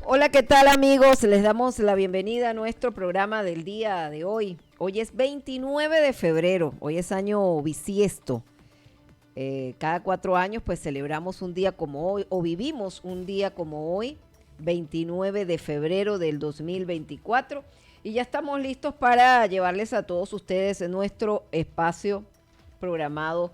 Hola, ¿qué tal amigos? Les damos la bienvenida a nuestro programa del día de hoy. Hoy es 29 de febrero, hoy es año bisiesto. Cada 4 años pues celebramos un día como hoy o vivimos un día como hoy, 29 de febrero del 2024. Y ya estamos listos para llevarles a todos ustedes nuestro espacio programado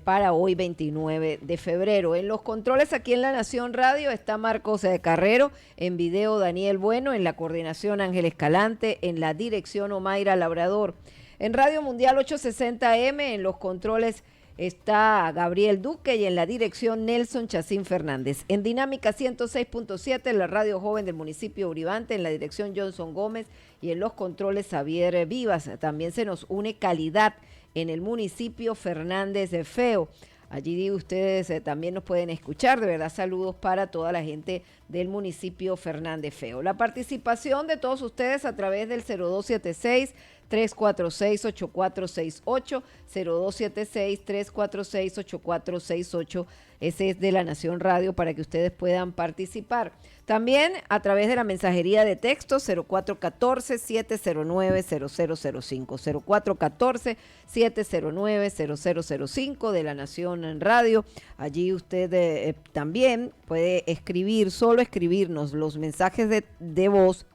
para hoy 29 de febrero. En los controles aquí en La Nación Radio está Marcos Carrero, en video Daniel Bueno, en la coordinación Ángel Escalante, en la dirección Omaira Labrador. En Radio Mundial 860M, en los controles está Gabriel Duque y en la dirección Nelson Chacín Fernández. En Dinámica 106.7, en la radio joven del municipio Uribante, en la dirección Johnson Gómez y en los controles Javier Vivas. También se nos une Calidad en el municipio Fernández de Feo. Allí ustedes también nos pueden escuchar. De verdad, saludos para toda la gente del municipio Fernández Feo. La participación de todos ustedes a través del 0276-346-8468, 0276-346-8468. Ese es de La Nación Radio para que ustedes puedan participar. También a través de la mensajería de texto 0414-709-0005, 0414-709-0005 de La Nación en Radio. Allí usted también puede escribir, solo escribirnos los mensajes de voz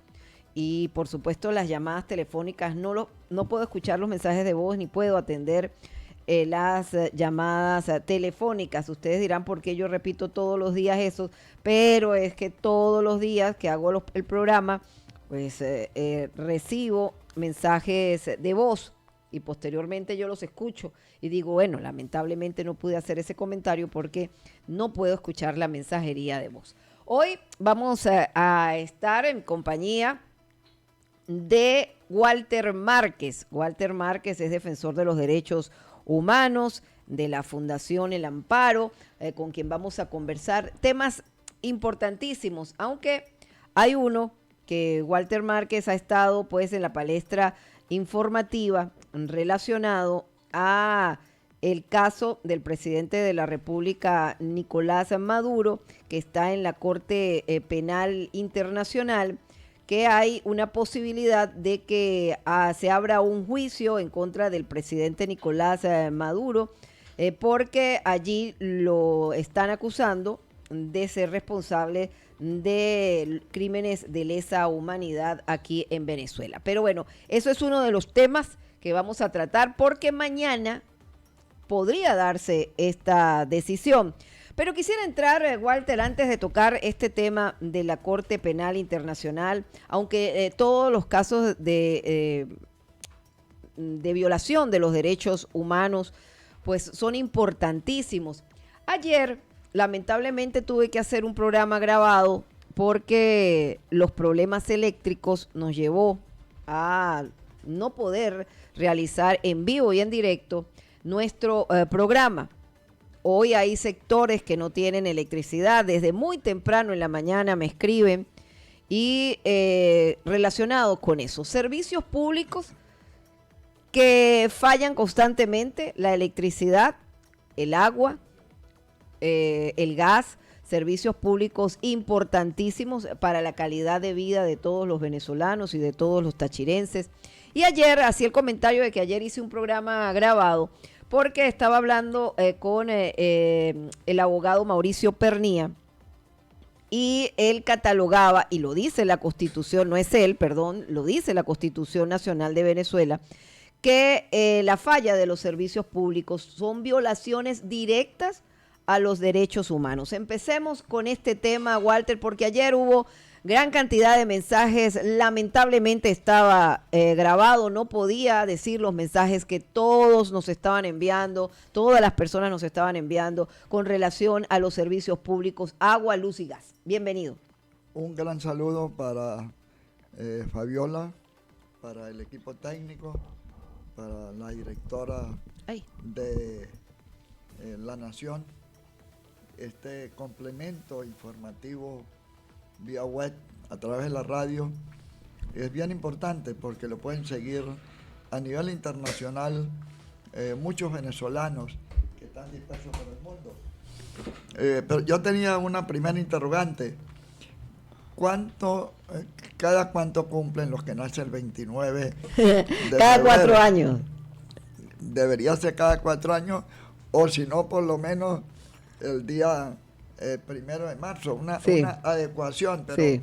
y por supuesto las llamadas telefónicas. No puedo escuchar los mensajes de voz ni puedo atender las llamadas telefónicas. Ustedes dirán por qué yo repito todos los días eso, pero es que todos los días que hago el programa, pues recibo mensajes de voz y posteriormente yo los escucho y digo, bueno, lamentablemente no pude hacer ese comentario porque no puedo escuchar la mensajería de voz. Hoy vamos a estar en compañía de Walter Márquez. Walter Márquez es defensor de los derechos humanos de la Fundación El Amparo, con quien vamos a conversar temas importantísimos, aunque hay uno que Walter Márquez ha estado pues en la palestra informativa relacionado a el caso del presidente de la República, Nicolás Maduro, que está en la Corte Penal Internacional, que hay una posibilidad de que se abra un juicio en contra del presidente Nicolás Maduro, porque allí lo están acusando de ser responsable de crímenes de lesa humanidad aquí en Venezuela. Pero bueno, eso es uno de los temas que vamos a tratar porque mañana podría darse esta decisión. Pero quisiera entrar, Walter, antes de tocar este tema de la Corte Penal Internacional, aunque todos los casos de violación de los derechos humanos pues son importantísimos. Ayer, lamentablemente, tuve que hacer un programa grabado porque los problemas eléctricos nos llevó a no poder realizar en vivo y en directo nuestro programa. Hoy hay sectores que no tienen electricidad. Desde muy temprano en la mañana me escriben y relacionado con eso, servicios públicos que fallan constantemente, la electricidad, el agua, el gas, servicios públicos importantísimos para la calidad de vida de todos los venezolanos y de todos los tachirenses. Y ayer, hacía el comentario de que ayer hice un programa grabado porque estaba hablando con el abogado Mauricio Pernía y él catalogaba, y lo dice la Constitución, no es él, perdón, lo dice la Constitución Nacional de Venezuela, que la falla de los servicios públicos son violaciones directas a los derechos humanos. Empecemos con este tema, Walter, porque ayer hubo gran cantidad de mensajes. Lamentablemente estaba grabado, no podía decir los mensajes que todos nos estaban enviando, todas las personas nos estaban enviando con relación a los servicios públicos, agua, luz y gas. Bienvenido. Un gran saludo para Fabiola, para el equipo técnico, para la directora de La Nación. Este complemento informativo vía web a través de la radio es bien importante porque lo pueden seguir a nivel internacional muchos venezolanos que están dispersos por el mundo. Pero yo tenía una primera interrogante. cada cuánto cumplen los que nacen el 29 de cada febrero? 4 años. Debería ser cada 4 años, o si no, por lo menos el día 1 de marzo, una adecuación, pero Sí.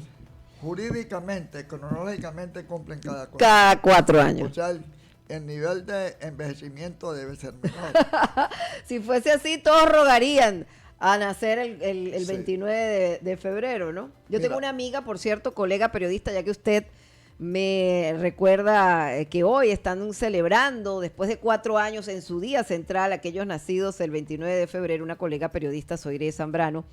jurídicamente, cronológicamente cumplen cada 4 Cada 4 años. O sea, el nivel de envejecimiento debe ser menor. Si fuese así, todos rogarían a nacer el Sí. 29 de febrero, ¿no? Yo tengo Mira. una amiga, por cierto, colega periodista, ya que usted me recuerda que hoy están celebrando, después de 4 años en su día central, aquellos nacidos el 29 de febrero, una colega periodista, Soiré Zambrano.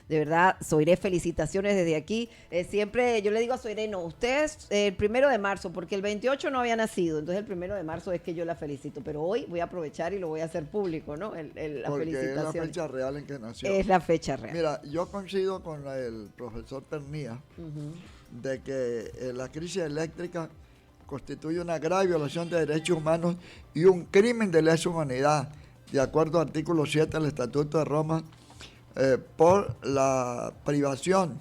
De verdad, Soiré, felicitaciones desde aquí. Siempre yo le digo a Soiré, no, usted es el 1 de marzo, porque el 28 no había nacido, entonces el 1 de marzo es que yo la felicito, pero hoy voy a aprovechar y lo voy a hacer público, ¿no? La Porque es la felicitación. fecha real en que nació. Es la fecha real. Mira, yo coincido con el profesor Pernía de que la crisis eléctrica constituye una grave violación de derechos humanos y un crimen de lesa humanidad, de acuerdo al artículo 7 del Estatuto de Roma, por la privación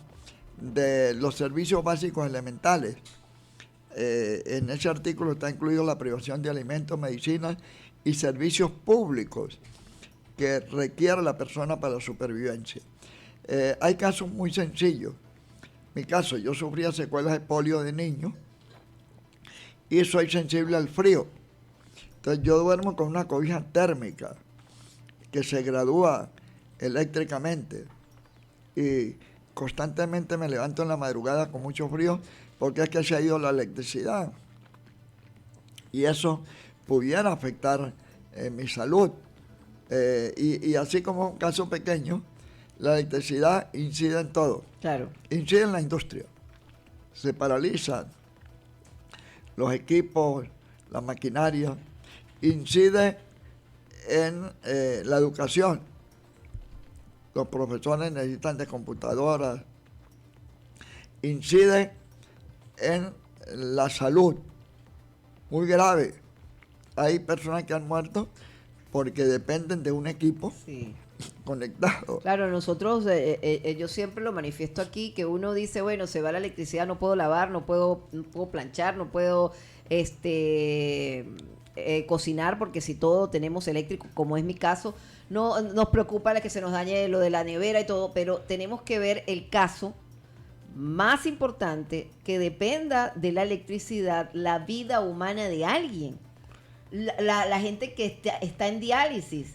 de los servicios básicos elementales. En ese artículo está incluido la privación de alimentos, medicinas y servicios públicos que requiere la persona para la supervivencia. Hay casos muy sencillos. Mi caso, yo sufría secuelas de polio de niño y soy sensible al frío. Entonces yo duermo con una cobija térmica que se gradúa eléctricamente y constantemente me levanto en la madrugada con mucho frío porque es que se ha ido la electricidad y eso pudiera afectar mi salud. Y así como un caso pequeño, la electricidad incide en todo. Claro. Incide en la industria. Se paralizan los equipos, la maquinaria. Incide en la educación. Los profesores necesitan de computadoras. Incide en la salud. Muy grave. Hay personas que han muerto porque dependen de un equipo conectado. Claro, nosotros, yo siempre lo manifiesto aquí, que uno dice, bueno, se va la electricidad, no puedo lavar, no puedo planchar, no puedo cocinar, porque si todo tenemos eléctrico, como es mi caso, no nos preocupa que se nos dañe lo de la nevera y todo, pero tenemos que ver el caso más importante, que dependa de la electricidad la vida humana de alguien. La gente que está en diálisis,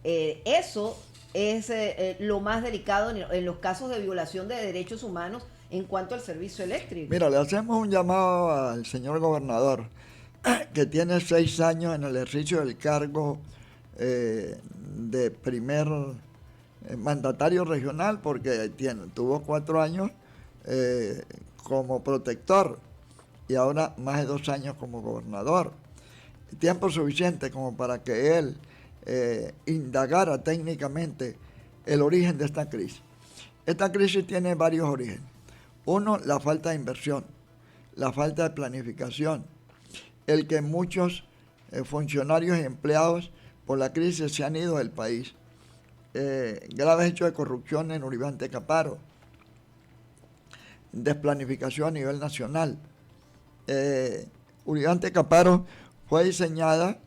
eso es lo más delicado en los casos de violación de derechos humanos en cuanto al servicio eléctrico. Mira, le hacemos un llamado al señor gobernador, que tiene 6 años en el ejercicio del cargo de primer mandatario regional, porque tuvo 4 años como protector y ahora más de 2 años como gobernador. Tiempo suficiente como para que él indagara técnicamente el origen de esta crisis. Esta crisis tiene varios orígenes. Uno, la falta de inversión, la falta de planificación, el que muchos funcionarios y empleados por la crisis se han ido del país, graves hechos de corrupción en Uribe Antecaparo, desplanificación a nivel nacional. Uribe Antecaparo fue diseñada,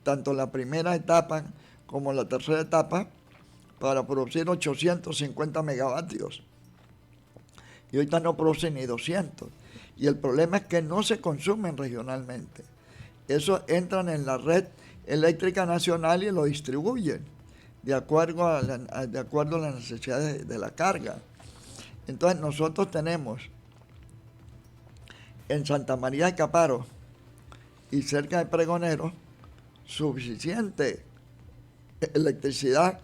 tanto la primera etapa como la tercera etapa, para producir 850 megavatios. Y ahorita no producen ni 200. Y el problema es que no se consumen regionalmente. Eso entran en la red eléctrica nacional y lo distribuyen de acuerdo a las necesidades de la carga. Entonces nosotros tenemos en Santa María de Caparo y cerca de Pregonero suficiente electricidad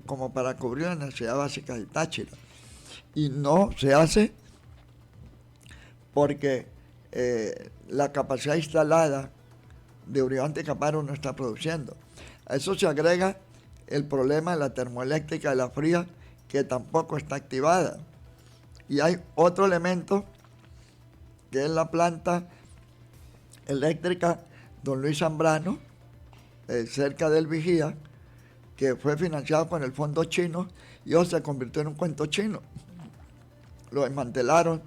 como para cubrir las necesidades básicas de Táchira. Y no se hace porque la capacidad instalada de Uribe Antecaparo no está produciendo. A eso se agrega el problema de la termoeléctrica de la fría, que tampoco está activada. Y hay otro elemento, que es la planta eléctrica Don Luis Zambrano, cerca del Vigía, que fue financiado con el fondo chino y hoy se convirtió en un cuento chino. lo desmantelaron,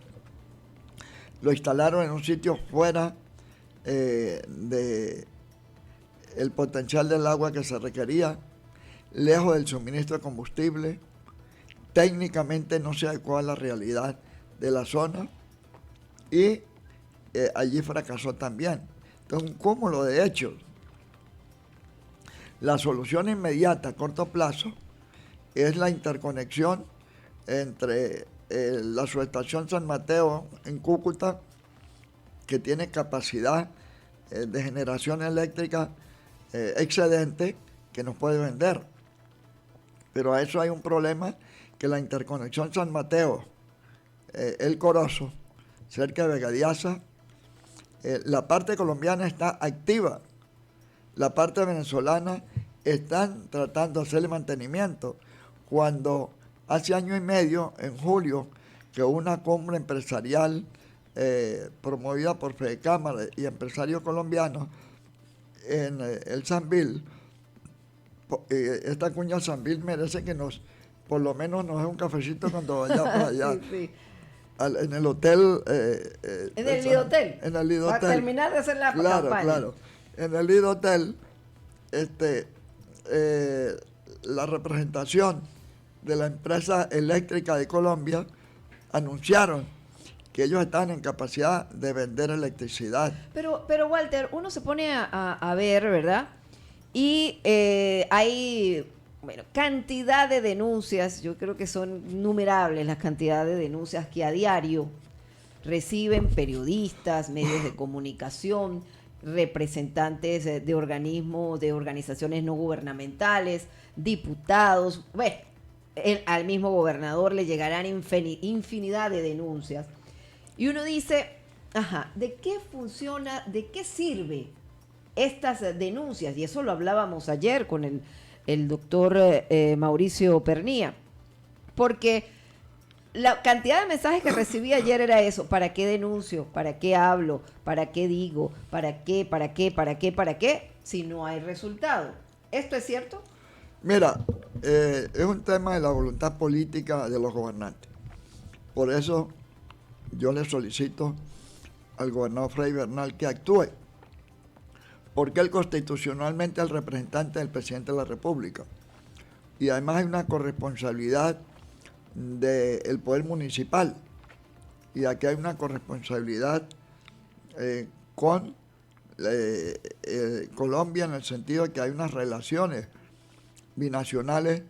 lo instalaron en un sitio fuera de el potencial del agua que se requería, lejos del suministro de combustible. Técnicamente no se adecuó a la realidad de la zona y allí fracasó también. Entonces, un cúmulo de hechos. La solución inmediata a corto plazo es la interconexión entre la subestación San Mateo en Cúcuta, que tiene capacidad de generación eléctrica excedente que nos puede vender. Pero a eso hay un problema, que la interconexión San Mateo, El Corozo, cerca de Vegadiaza, la parte colombiana está activa, la parte venezolana están tratando de hacerle mantenimiento. Cuando hace año y medio, en julio, que una cumbre empresarial promovida por Fedecámara y empresarios colombianos en el Sambil, esta cuña Sambil merece que por lo menos nos dé un cafecito cuando vayamos allá. Sí. En el hotel. ¿En el Lidotel? En el Lidotel. Para terminar de hacer la campaña. Claro. En el Lidotel, la representación de la empresa eléctrica de Colombia anunciaron que ellos estaban en capacidad de vender electricidad. Pero Walter, uno se pone a ver, ¿verdad? Y hay cantidad de denuncias, yo creo que son innumerables las cantidades de denuncias que a diario reciben periodistas, medios de comunicación, representantes de organismos, de organizaciones no gubernamentales, diputados. Bueno, al mismo gobernador le llegarán infinidad de denuncias. Y uno dice, ¿de qué funciona, de qué sirve estas denuncias? Y eso lo hablábamos ayer con el doctor Mauricio Pernía, porque la cantidad de mensajes que recibí ayer era eso: ¿para qué denuncio? ¿Para qué hablo? ¿Para qué digo? ¿Para qué? Si no hay resultado. ¿Esto es cierto? Mira, es un tema de la voluntad política de los gobernantes. Por eso yo le solicito al gobernador Freddy Bernal que actúe, porque él constitucionalmente es el representante del presidente de la República. Y además hay una corresponsabilidad del poder municipal. Y aquí hay una corresponsabilidad con Colombia, en el sentido de que hay unas relaciones binacionales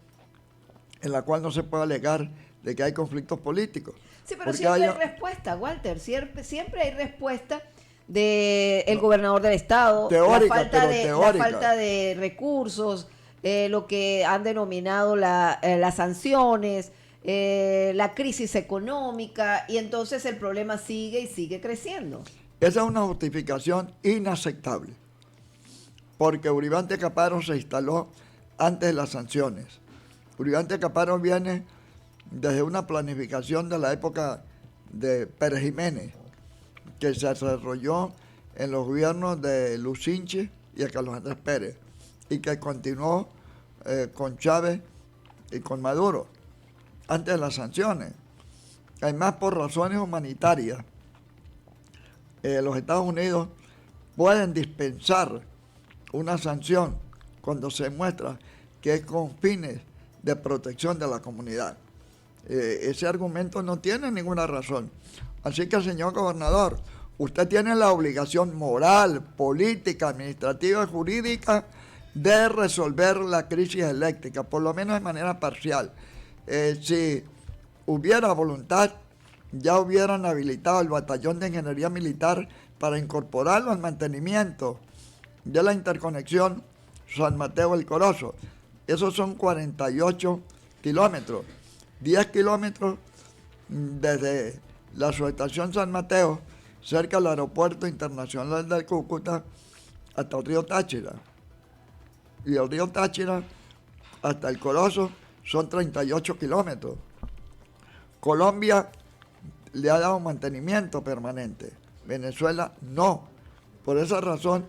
en la cual no se puede alegar de que hay conflictos políticos. Sí, pero siempre hay respuesta, Walter. Siempre hay respuesta del gobernador del estado, teórica, la falta de recursos, lo que han denominado las sanciones, la crisis económica, y entonces el problema sigue y sigue creciendo. Esa es una justificación inaceptable, porque Uribe Antecaparo se instaló antes de las sanciones. Uribe Antecaparo viene desde una planificación de la época de Pérez Jiménez, que se desarrolló en los gobiernos de Lucinchi y de Carlos Andrés Pérez, y que continuó con Chávez y con Maduro, antes de las sanciones. Además, por razones humanitarias, los Estados Unidos pueden dispensar una sanción cuando se muestra que es con fines de protección de la comunidad. Ese argumento no tiene ninguna razón. Así que, señor gobernador, usted tiene la obligación moral, política, administrativa y jurídica de resolver la crisis eléctrica, por lo menos de manera parcial. Si hubiera voluntad, ya hubieran habilitado el batallón de ingeniería militar para incorporarlo al mantenimiento de la interconexión San Mateo-El Corozo. Esos son 48 kilómetros. 10 kilómetros desde la subestación San Mateo, cerca del aeropuerto internacional de Cúcuta, hasta el río Táchira. Y el río Táchira hasta El Corozo son 38 kilómetros. Colombia le ha dado mantenimiento permanente, Venezuela no. Por esa razón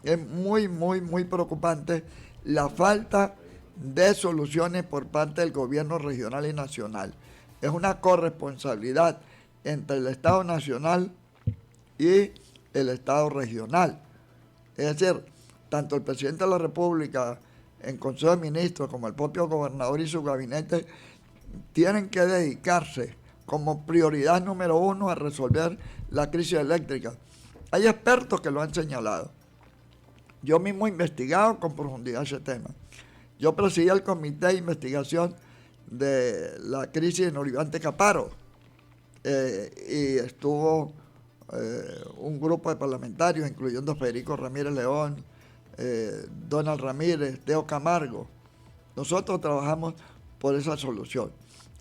es muy preocupante la falta de soluciones por parte del gobierno regional y nacional. es una corresponsabilidad entre el Estado Nacional y el Estado regional. Es decir, tanto el presidente de la República en Consejo de Ministros como el propio gobernador y su gabinete tienen que dedicarse como prioridad número 1 a resolver la crisis eléctrica. Hay expertos que lo han señalado. Yo mismo he investigado con profundidad ese tema. Yo presidí el comité de investigación de la crisis en Olivante Caparo y estuvo un grupo de parlamentarios, incluyendo Federico Ramírez León, Donald Ramírez, Teo Camargo. Nosotros trabajamos por esa solución.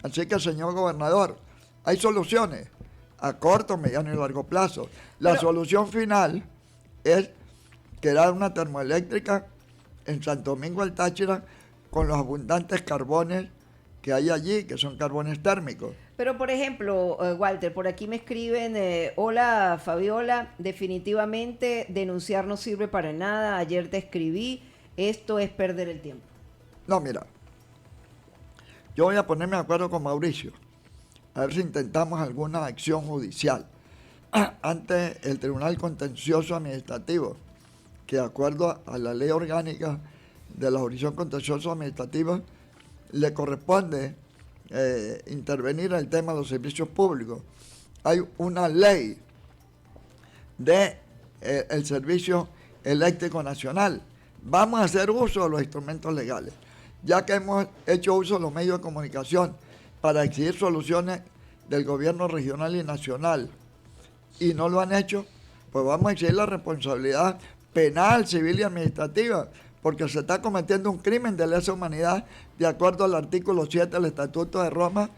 Así que, señor gobernador, hay soluciones a corto, mediano y largo plazo. La solución final es crear una termoeléctrica en Santo Domingo del Táchira con los abundantes carbones que hay allí, que son carbones térmicos. Pero, por ejemplo, Walter, por aquí me escriben, hola Fabiola, definitivamente denunciar no sirve para nada, ayer te escribí, esto es perder el tiempo. No, mira, yo voy a ponerme de acuerdo con Mauricio, a ver si intentamos alguna acción judicial ante el Tribunal Contencioso Administrativo, que de acuerdo a la ley orgánica de la jurisdicción contencioso administrativa le corresponde intervenir en el tema de los servicios públicos. Hay una ley de el Servicio Eléctrico Nacional. Vamos a hacer uso de los instrumentos legales. Ya que hemos hecho uso de los medios de comunicación para exigir soluciones del gobierno regional y nacional y no lo han hecho, pues vamos a exigir la responsabilidad penal, civil y administrativa, porque se está cometiendo un crimen de lesa humanidad de acuerdo al artículo 7 del Estatuto de Roma,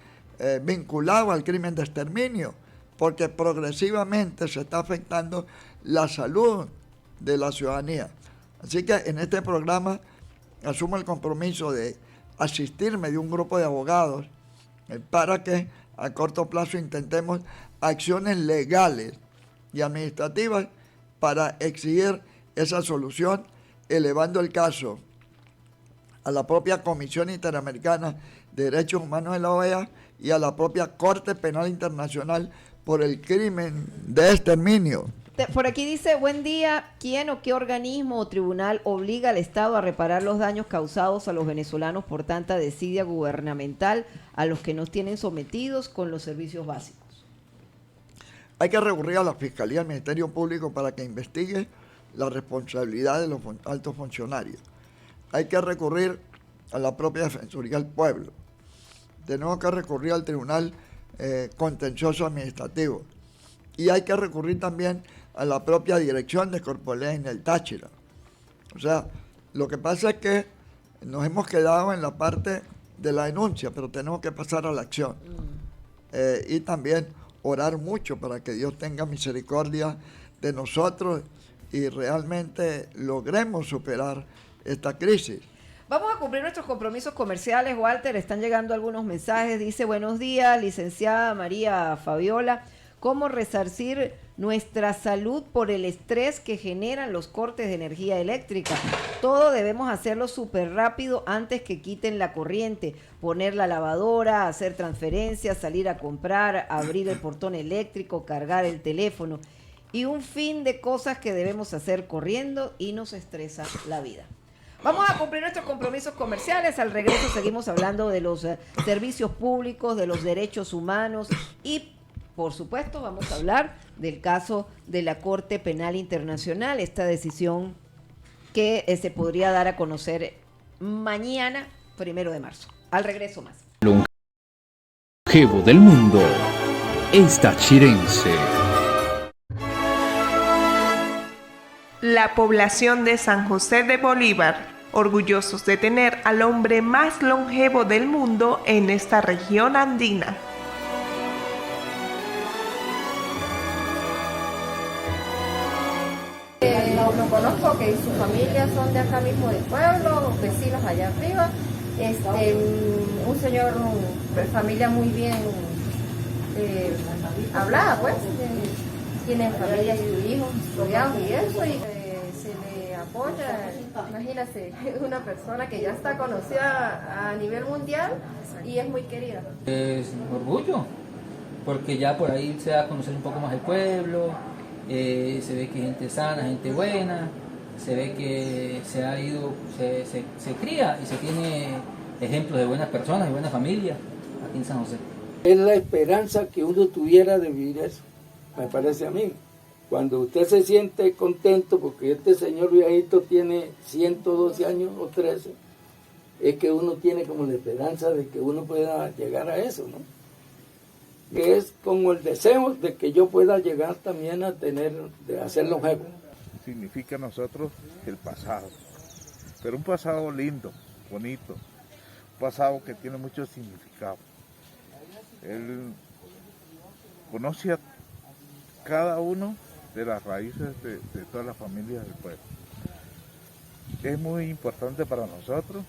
vinculado al crimen de exterminio, porque progresivamente se está afectando la salud de la ciudadanía. Así que en este programa asumo el compromiso de asistirme de un grupo de abogados para que a corto plazo intentemos acciones legales y administrativas para exigir esa solución, elevando el caso a la propia Comisión Interamericana de Derechos Humanos de la OEA y a la propia Corte Penal Internacional por el crimen de exterminio. Por aquí dice, buen día, ¿quién o qué organismo o tribunal obliga al Estado a reparar los daños causados a los venezolanos por tanta desidia gubernamental a los que nos tienen sometidos con los servicios básicos? Hay que recurrir a la Fiscalía del Ministerio Público para que investigue la responsabilidad de los altos funcionarios. Hay que recurrir a la propia Defensoría del Pueblo. Tenemos que recurrir al Tribunal Contencioso Administrativo. Y hay que recurrir también a la propia dirección de Corpoelec en el Táchira. O sea, lo que pasa es que nos hemos quedado en la parte de la denuncia, pero tenemos que pasar a la acción. Y también orar mucho para que Dios tenga misericordia de nosotros y realmente logremos superar esta crisis. Vamos a cumplir nuestros compromisos comerciales, Walter. Están llegando algunos mensajes. Dice, buenos días, licenciada María Fabiola. ¿Cómo resarcir nuestra salud por el estrés que generan los cortes de energía eléctrica? Todo debemos hacerlo súper rápido antes que quiten la corriente. Poner la lavadora, hacer transferencias, salir a comprar, abrir el portón eléctrico, cargar el teléfono. Y un fin de cosas que debemos hacer corriendo y nos estresa la vida. Vamos a cumplir nuestros compromisos comerciales. Al regreso seguimos hablando de los servicios públicos, de los derechos humanos y, por supuesto, vamos a hablar del caso de la Corte Penal Internacional, esta decisión que se podría dar a conocer mañana, 1 de marzo. Al regreso más. Longevo del mundo, esta tachirense. La población de San José de Bolívar, orgullosos de tener al hombre más longevo del mundo en esta región andina. Lo conozco, que su familia son de acá mismo del pueblo, vecinos allá arriba. Un señor, familia muy bien hablada, pues. Tiene familia y hijos estudiados y eso, y se le apoya. Imagínate, es una persona que ya está conocida a nivel mundial y es muy querida. Es un orgullo, porque ya por ahí se da a conocer un poco más el pueblo, se ve que hay gente sana, gente buena, se ve que se ha ido, se cría y se tiene ejemplos de buenas personas y buenas familias aquí en San José. Es la esperanza que uno tuviera de vivir eso, me parece a mí. Cuando usted se siente contento porque este señor viejito tiene 112 años o 13, es que uno tiene como la esperanza de que uno pueda llegar a eso, ¿no? Que es como el deseo de que yo pueda llegar también a de hacer longevo. Significa a nosotros el pasado, pero un pasado lindo, bonito, un pasado que tiene mucho significado. Él conoce a cada uno de las raíces de todas las familias del pueblo. Es muy importante para nosotros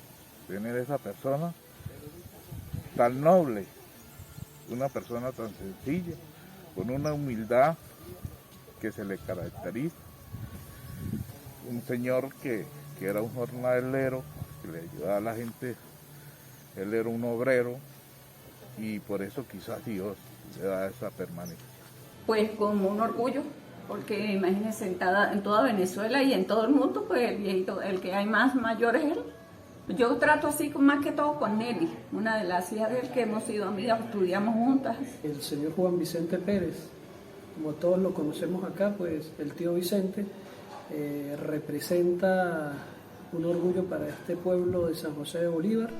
tener esa persona tan noble, una persona tan sencilla, con una humildad que se le caracteriza. Un señor que era un jornalero, que le ayudaba a la gente, él era un obrero y por eso quizás Dios le da esa permanencia. Pues como un orgullo, porque imagínense en toda Venezuela y en todo el mundo, pues el viejito, el que hay más mayor es él. Yo trato así más que todo con Nelly, una de las hijas de él que hemos sido amigas, estudiamos juntas. El señor Juan Vicente Pérez, como todos lo conocemos acá, pues el tío Vicente representa un orgullo para este pueblo de San José de Bolívar.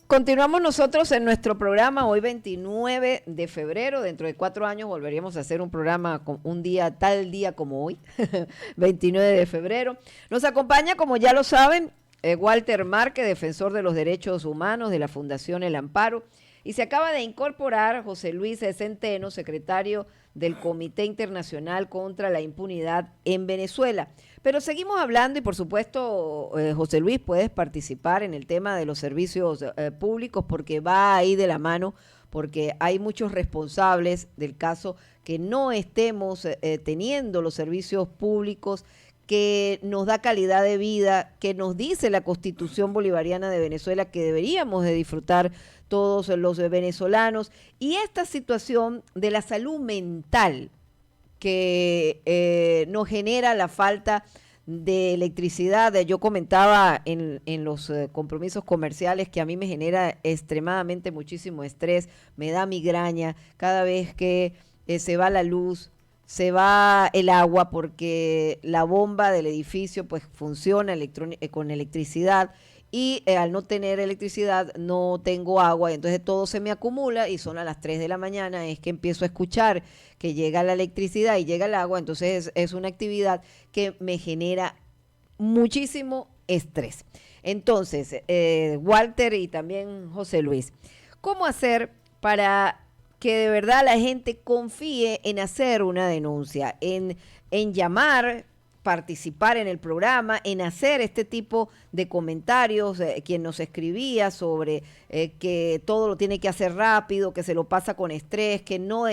Continuamos nosotros en nuestro programa hoy 29 de febrero. Dentro de 4 años volveríamos a hacer un programa con un día, tal día como hoy, 29 de febrero. Nos acompaña, como ya lo saben, Walter Márquez, defensor de los derechos humanos de la Fundación El Amparo. Y se acaba de incorporar José Luis Centeno, secretario del Comité Internacional contra la Impunidad en Venezuela. Pero seguimos hablando y, por supuesto, José Luis, puedes participar en el tema de los servicios públicos porque va ahí de la mano, porque hay muchos responsables del caso que no estemos teniendo los servicios públicos que nos da calidad de vida, que nos dice la Constitución Bolivariana de Venezuela que deberíamos de disfrutar todos los venezolanos, y esta situación de la salud mental que nos genera la falta de electricidad. Yo comentaba en los compromisos comerciales que a mí me genera extremadamente muchísimo estrés, me da migraña cada vez que se va la luz, se va el agua, porque la bomba del edificio pues funciona con electricidad, y al no tener electricidad no tengo agua, y entonces todo se me acumula y son a las 3 de la mañana es que empiezo a escuchar que llega la electricidad y llega el agua. Entonces es una actividad que me genera muchísimo estrés. Entonces, Walter y también José Luis, ¿cómo hacer para que de verdad la gente confíe en hacer una denuncia, en llamar, participar en el programa, en hacer este tipo de comentarios? Quien nos escribía sobre que todo lo tiene que hacer rápido, que se lo pasa con estrés, que no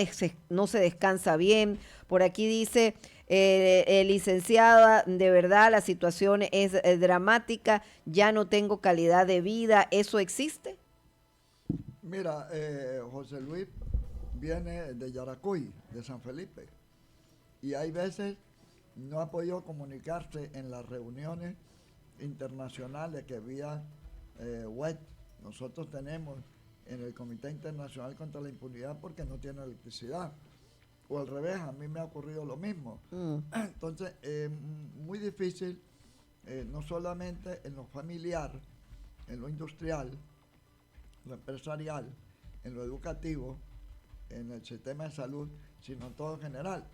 se descansa bien. Por aquí dice, licenciada, de verdad la situación es dramática, ya no tengo calidad de vida. ¿Eso existe? Mira, José Luis viene de Yaracuy, de San Felipe, y hay veces no ha podido comunicarse en las reuniones internacionales que vía web nosotros tenemos en el Comité Internacional contra la Impunidad, porque no tiene electricidad. O al revés, a mí me ha ocurrido lo mismo. Entonces, muy difícil, no solamente en lo familiar, en lo industrial, lo empresarial, en lo educativo, en el sistema de salud, sino en todo en general.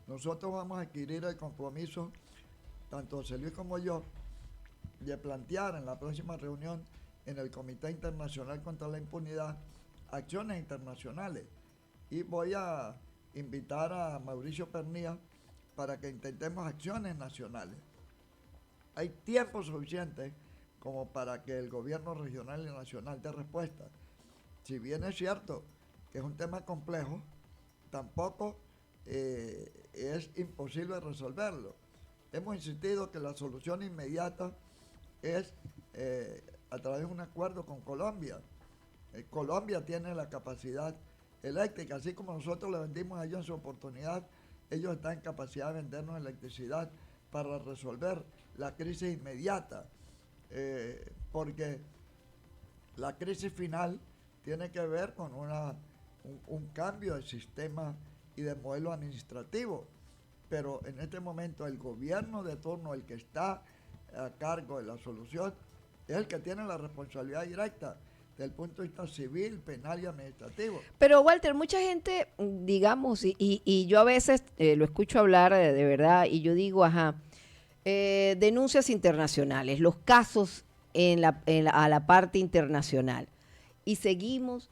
Nosotros vamos a adquirir el compromiso, tanto José Luis como yo, de plantear en la próxima reunión en el Comité Internacional contra la Impunidad acciones internacionales. Y voy a invitar a Mauricio Pernía para que intentemos acciones nacionales. Hay tiempo suficiente como para que el gobierno regional y nacional dé respuesta. Si bien es cierto que es un tema complejo, tampoco es imposible resolverlo. hemos insistido que la solución inmediata es a través de un acuerdo con Colombia. Colombia tiene la capacidad eléctrica, así como nosotros le vendimos a ellos en su oportunidad, ellos están en capacidad de vendernos electricidad para resolver la crisis inmediata, porque la crisis final tiene que ver con un cambio de sistema y de modelo administrativo, pero en este momento el gobierno de turno, el que está a cargo de la solución, es el que tiene la responsabilidad directa desde el punto de vista civil, penal y administrativo. Pero Walter, mucha gente, digamos, y yo a veces lo escucho hablar de verdad, y yo digo, denuncias internacionales, los casos a la parte internacional. Y seguimos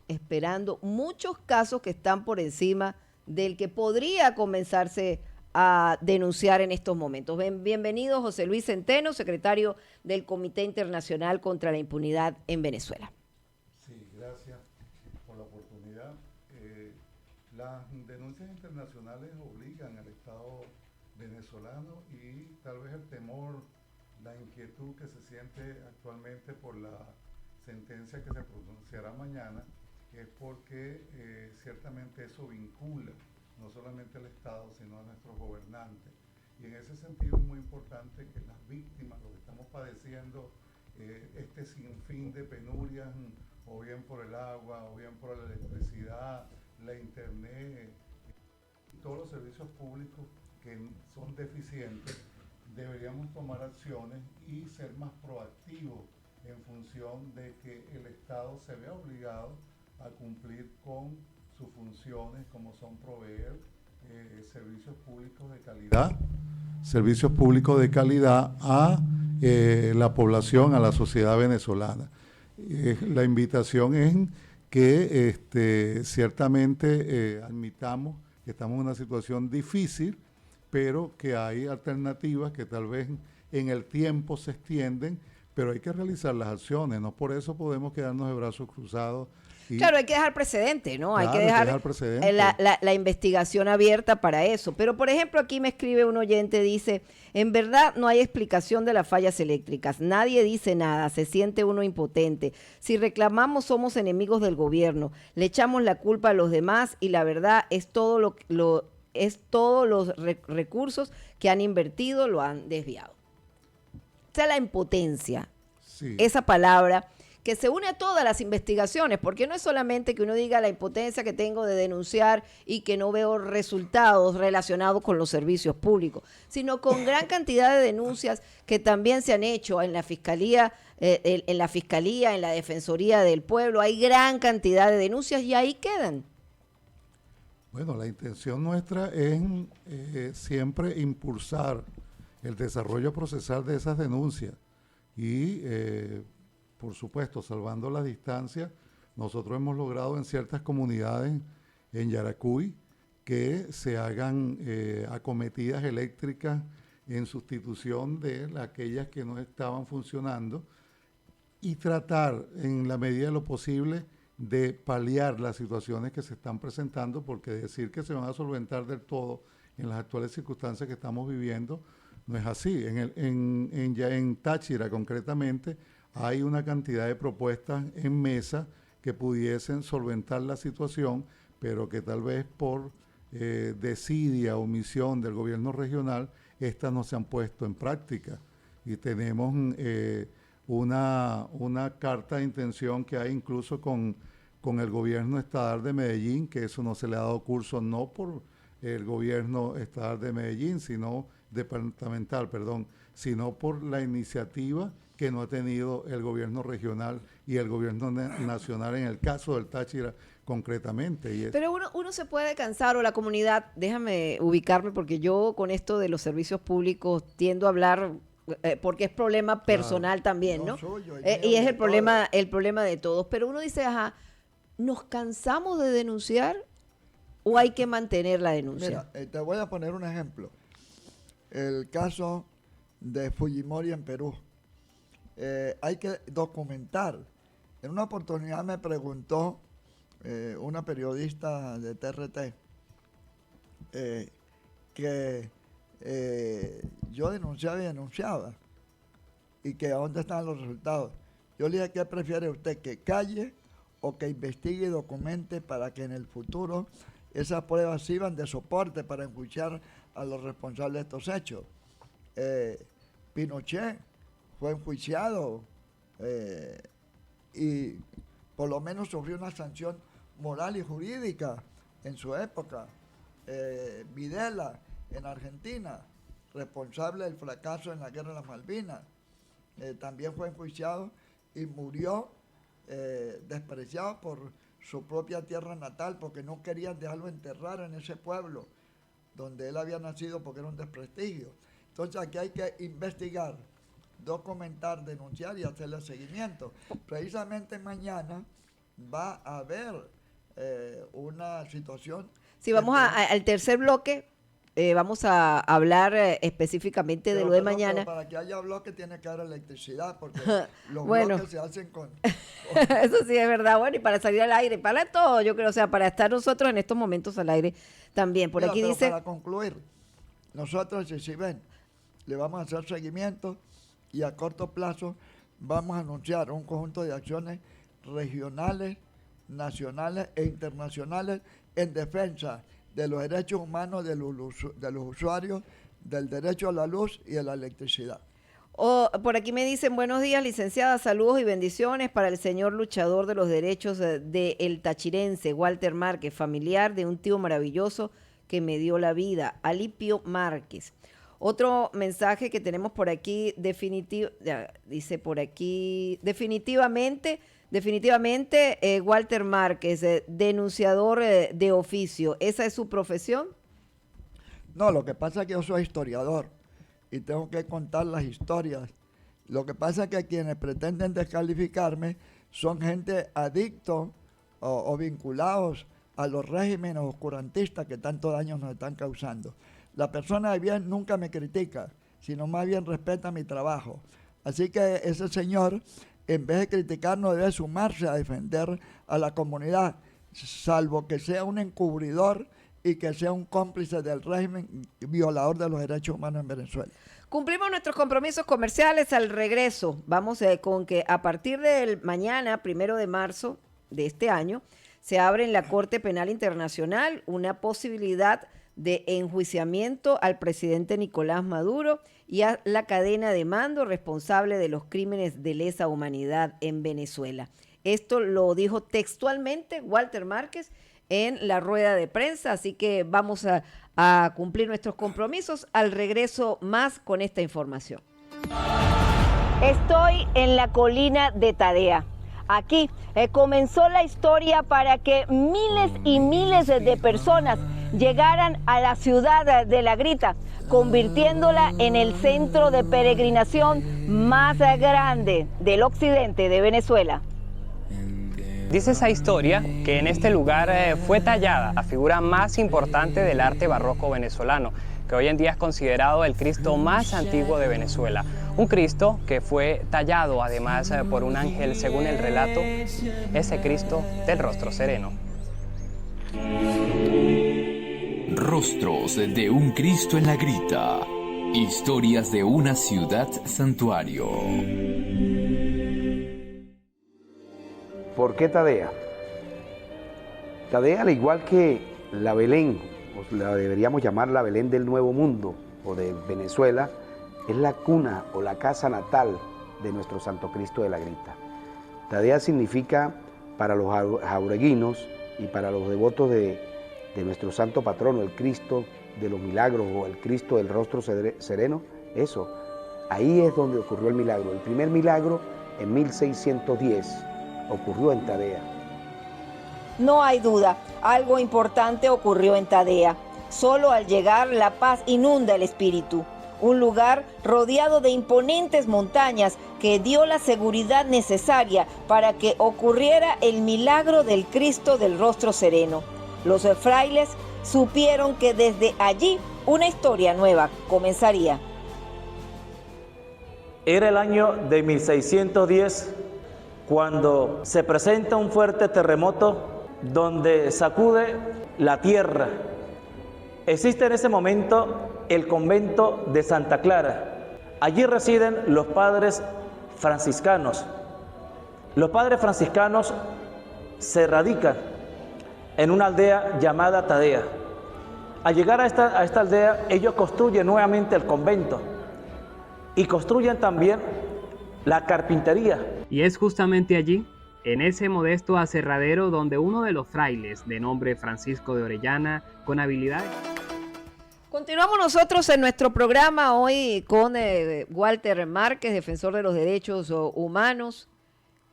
esperando muchos casos que están por encima del que podría comenzarse a denunciar en estos momentos. Bienvenido José Luis Centeno, secretario del Comité Internacional contra la Impunidad en Venezuela. Sí, gracias por la oportunidad. Las denuncias internacionales obligan al Estado venezolano y tal vez el temor, la inquietud que se siente actualmente por la sentencia que se pronunciará mañana es porque ciertamente eso vincula no solamente al Estado, sino a nuestros gobernantes. Y en ese sentido es muy importante que las víctimas, lo que estamos padeciendo, este sinfín de penurias, o bien por el agua, o bien por la electricidad, la internet, todos los servicios públicos que son deficientes, deberíamos tomar acciones y ser más proactivos en función de que el Estado se vea obligado a cumplir con sus funciones, como son proveer servicios públicos de calidad a la población, a la sociedad venezolana. La invitación es que ciertamente admitamos que estamos en una situación difícil, pero que hay alternativas que tal vez en el tiempo se extienden, pero hay que realizar las acciones, no por eso podemos quedarnos de brazos cruzados. Claro, hay que dejar precedente, ¿no? Claro, hay que dejar precedente. La investigación abierta para eso. Pero, por ejemplo, aquí me escribe un oyente, dice, en verdad no hay explicación de las fallas eléctricas, nadie dice nada, se siente uno impotente. Si reclamamos somos enemigos del gobierno, le echamos la culpa a los demás y la verdad es todos los recursos que han invertido lo han desviado. O sea, la impotencia, sí. Esa palabra que se une a todas las investigaciones, porque no es solamente que uno diga la impotencia que tengo de denunciar y que no veo resultados relacionados con los servicios públicos, sino con gran cantidad de denuncias que también se han hecho en la Fiscalía, en la Defensoría del Pueblo. Hay gran cantidad de denuncias y ahí quedan. Bueno, la intención nuestra es siempre impulsar el desarrollo procesal de esas denuncias y, por supuesto, salvando la distancia, nosotros hemos logrado en ciertas comunidades en Yaracuy que se hagan acometidas eléctricas en sustitución de aquellas que no estaban funcionando y tratar en la medida de lo posible de paliar las situaciones que se están presentando, porque decir que se van a solventar del todo en las actuales circunstancias que estamos viviendo no es así. En Táchira concretamente hay una cantidad de propuestas en mesa que pudiesen solventar la situación, pero que tal vez por desidia, omisión del gobierno regional, estas no se han puesto en práctica. Y tenemos una carta de intención que hay incluso con el gobierno estatal de Medellín, que eso no se le ha dado curso, no por el gobierno estatal de Medellín, sino por la iniciativa que no ha tenido el gobierno regional y el gobierno nacional en el caso del Táchira concretamente. Pero uno se puede cansar, o la comunidad, déjame ubicarme, porque yo con esto de los servicios públicos tiendo a hablar porque es problema personal, claro, también, ¿no? Y es el problema de todos. Pero uno dice, ¿nos cansamos de denunciar o hay que mantener la denuncia? Mira, te voy a poner un ejemplo. El caso de Fujimori en Perú. Hay que documentar. En una oportunidad me preguntó una periodista de TRT que yo denunciaba, y que a dónde están los resultados. Yo le dije, ¿qué prefiere usted, que calle o que investigue y documente para que en el futuro esas pruebas sirvan de soporte para enjuiciar a los responsables de estos hechos? Pinochet fue enjuiciado y por lo menos sufrió una sanción moral y jurídica en su época. Videla en Argentina, responsable del fracaso en la guerra de las Malvinas, también fue enjuiciado y murió despreciado por su propia tierra natal, porque no querían dejarlo enterrar en ese pueblo donde él había nacido, porque era un desprestigio. Entonces aquí hay que investigar, documentar, denunciar y hacerle seguimiento. Precisamente mañana va a haber una situación. Sí, vamos al tercer bloque. Vamos a hablar específicamente de lo de mañana. Pero para que haya bloque tiene que haber electricidad, porque los bueno, bloques se hacen con... Eso sí es verdad. Bueno, y para salir al aire, para todo, yo creo, o sea, para estar nosotros en estos momentos al aire también. Por aquí dice... Para concluir, nosotros, si ven, le vamos a hacer seguimiento y a corto plazo vamos a anunciar un conjunto de acciones regionales, nacionales e internacionales en defensa de los derechos humanos de los usuarios, del derecho a la luz y a la electricidad. Por aquí me dicen, buenos días, licenciada, saludos y bendiciones para el señor luchador de los derechos del tachirense, Walter Márquez, familiar de un tío maravilloso que me dio la vida, Alipio Márquez. Otro mensaje que tenemos por aquí, dice por aquí, definitivamente, Walter Márquez, denunciador de oficio, ¿esa es su profesión? No, lo que pasa es que yo soy historiador y tengo que contar las historias. Lo que pasa es que quienes pretenden descalificarme son gente adictos o vinculados a los regímenes oscurantistas que tanto daño nos están causando. La persona de bien nunca me critica, sino más bien respeta mi trabajo. Así que ese señor, en vez de criticarnos, debe sumarse a defender a la comunidad, salvo que sea un encubridor y que sea un cómplice del régimen violador de los derechos humanos en Venezuela. Cumplimos nuestros compromisos comerciales. Al regreso, vamos con que a partir del mañana, 1 de marzo de este año, se abre en la Corte Penal Internacional una posibilidad de enjuiciamiento al presidente Nicolás Maduro y a la cadena de mando responsable de los crímenes de lesa humanidad en Venezuela. Esto lo dijo textualmente Walter Márquez en la rueda de prensa, así que vamos a cumplir nuestros compromisos. Al regreso, más con esta información. Estoy en la colina de Tadea. Aquí comenzó la historia para que miles y miles de personas llegaran a la ciudad de La Grita, convirtiéndola en el centro de peregrinación más grande del occidente de Venezuela. Dice esa historia que en este lugar fue tallada la figura más importante del arte barroco venezolano, que hoy en día es considerado el Cristo más antiguo de Venezuela. Un Cristo que fue tallado además por un ángel, según el relato, ese Cristo del rostro sereno. Rostros de un Cristo en La Grita. Historias de una ciudad santuario. ¿Por qué Tadea? Tadea, al igual que la Belén, o la deberíamos llamar la Belén del Nuevo Mundo o de Venezuela, es la cuna o la casa natal de nuestro Santo Cristo de La Grita. Tadea significa para los jaureguinos y para los devotos de nuestro santo patrono, el Cristo de los milagros o el Cristo del rostro sereno, eso, ahí es donde ocurrió el milagro. El primer milagro en 1610 ocurrió en Tadea. No hay duda, algo importante ocurrió en Tadea. Solo al llegar, la paz inunda el espíritu. Un lugar rodeado de imponentes montañas que dio la seguridad necesaria para que ocurriera el milagro del Cristo del rostro sereno. Los frailes supieron que desde allí una historia nueva comenzaría. Era el año de 1610 cuando se presenta un fuerte terremoto donde sacude la tierra. Existe en ese momento el convento de Santa Clara. Allí residen los padres franciscanos. Los padres franciscanos se radican en una aldea llamada Tadea. Al llegar a esta aldea, ellos construyen nuevamente el convento y construyen también la carpintería. Y es justamente allí, en ese modesto aserradero, donde uno de los frailes, de nombre Francisco de Orellana, con habilidades... Continuamos nosotros en nuestro programa hoy con Walter Márquez, defensor de los derechos humanos,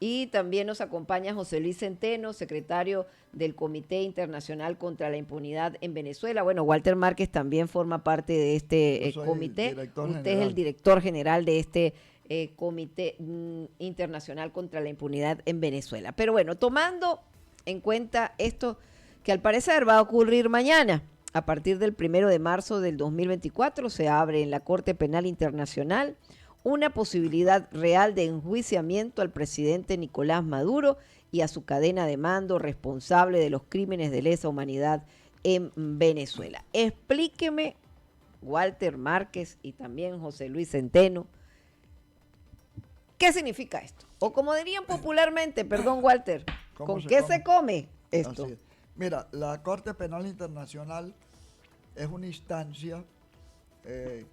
y también nos acompaña José Luis Centeno, secretario del Comité Internacional contra la Impunidad en Venezuela. Bueno, Walter Márquez también forma parte de este comité. Usted es el director general de este Comité Internacional contra la Impunidad en Venezuela. Pero bueno, tomando en cuenta esto que al parecer va a ocurrir mañana, a partir del 1 de marzo del 2024 se abre en la Corte Penal Internacional una posibilidad real de enjuiciamiento al presidente Nicolás Maduro y a su cadena de mando responsable de los crímenes de lesa humanidad en Venezuela. Explíqueme, Walter Márquez y también José Luis Centeno, ¿qué significa esto? O como dirían popularmente, perdón Walter, ¿con qué se come esto? Mira, la Corte Penal Internacional es una instancia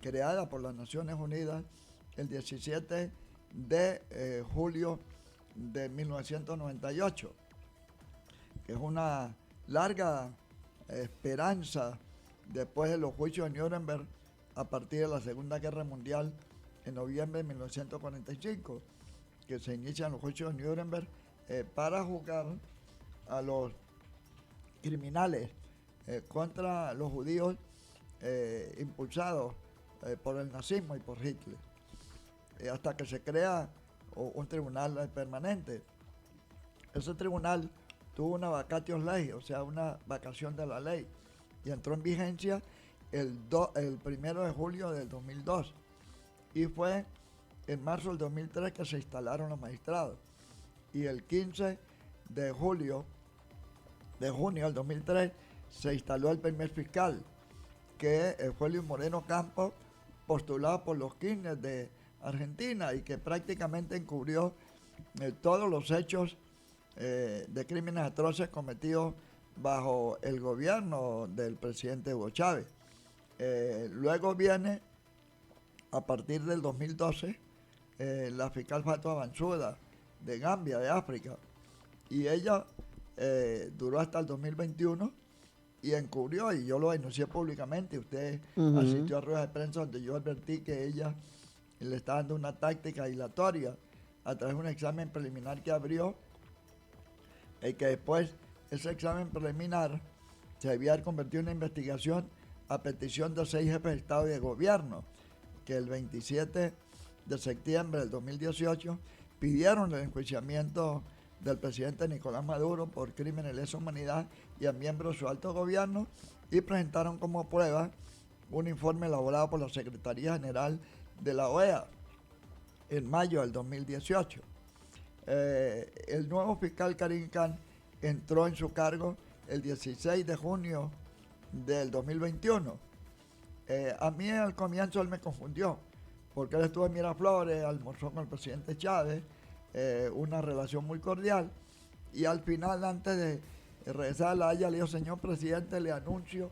creada por las Naciones Unidas el 17 de julio de 1998, que es una larga esperanza después de los juicios de Nuremberg a partir de la Segunda Guerra Mundial en noviembre de 1945, que se inician los juicios de Nuremberg para juzgar a los criminales contra los judíos impulsados por el nazismo y por Hitler, hasta que se crea un tribunal permanente. Ese tribunal tuvo una vacatio legis, o sea, una vacación de la ley, y entró en vigencia el 1 de julio del 2002, y fue en marzo del 2003 que se instalaron los magistrados, y el 15 de junio del 2003 se instaló el primer fiscal, que fue Luis Moreno Campos, postulado por los Kirchner de Argentina y que prácticamente encubrió todos los hechos de crímenes atroces cometidos bajo el gobierno del presidente Hugo Chávez. Luego viene, a partir del 2012, la fiscal Fatou Bensouda de Gambia, de África, y ella duró hasta el 2021 y encubrió, y yo lo denuncié públicamente. Usted asistió a ruedas de prensa donde yo advertí que ella le estaba dando una táctica dilatoria a través de un examen preliminar que abrió, y que después ese examen preliminar se había convertido en una investigación a petición de 6 jefes de Estado y de Gobierno, que el 27 de septiembre del 2018 pidieron el enjuiciamiento del presidente Nicolás Maduro por crímenes de lesa humanidad y a miembros de su alto gobierno, y presentaron como prueba un informe elaborado por la Secretaría General de la OEA en mayo del 2018. El nuevo fiscal Karim Khan entró en su cargo el 16 de junio del 2021. A mí al comienzo él me confundió, porque él estuvo en Miraflores, almorzó con el presidente Chávez, una relación muy cordial, y al final, antes de regresar a La Haya, le dijo: señor presidente, le anuncio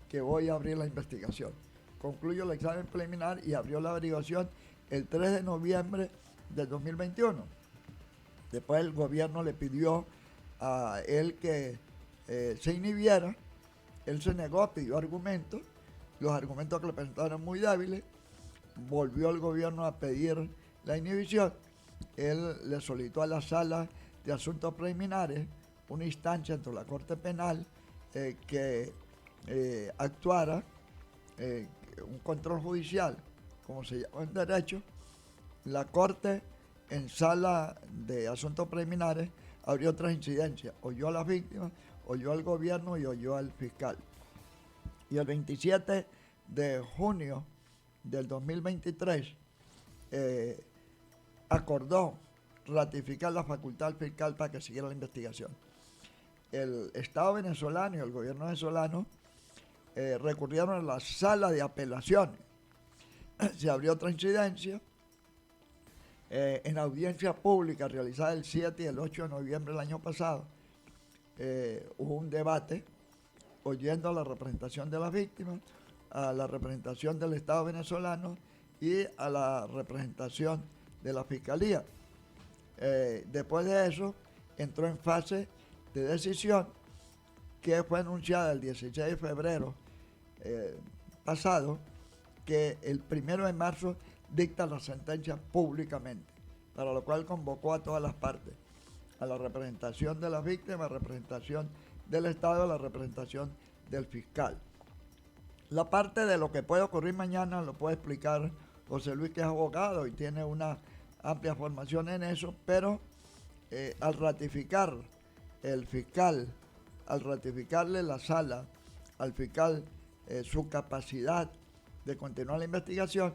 que voy a abrir la investigación. Concluyó el examen preliminar y abrió la averiguación el 3 de noviembre del 2021. Después el gobierno le pidió a él que se inhibiera. Él se negó, pidió argumentos. Los argumentos que le presentaron eran muy débiles. Volvió el gobierno a pedir la inhibición. Él le solicitó a la Sala de Asuntos Preliminares, una instancia dentro de la Corte Penal, que actuara un control judicial, como se llama en derecho. La Corte, en Sala de Asuntos Preliminares, abrió otras incidencias: oyó a las víctimas, oyó al gobierno y oyó al fiscal. Y el 27 de junio del 2023 acordó ratificar la facultad del fiscal para que siguiera la investigación. El Estado venezolano y el gobierno venezolano recurrieron a la sala de apelaciones. Se abrió otra incidencia en audiencia pública realizada el 7 y el 8 de noviembre del año pasado. Hubo un debate oyendo a la representación de las víctimas, a la representación del Estado venezolano y a la representación de la Fiscalía. Después de eso entró en fase de decisión, que fue anunciada el 16 de febrero pasado, que el 1 de marzo dicta la sentencia públicamente, para lo cual convocó a todas las partes, a la representación de las víctimas, a la representación del Estado, a la representación del fiscal. La parte de lo que puede ocurrir mañana lo puede explicar José Luis, que es abogado y tiene una amplia formación en eso, pero al ratificar el fiscal, al ratificarle la sala al fiscal su capacidad de continuar la investigación,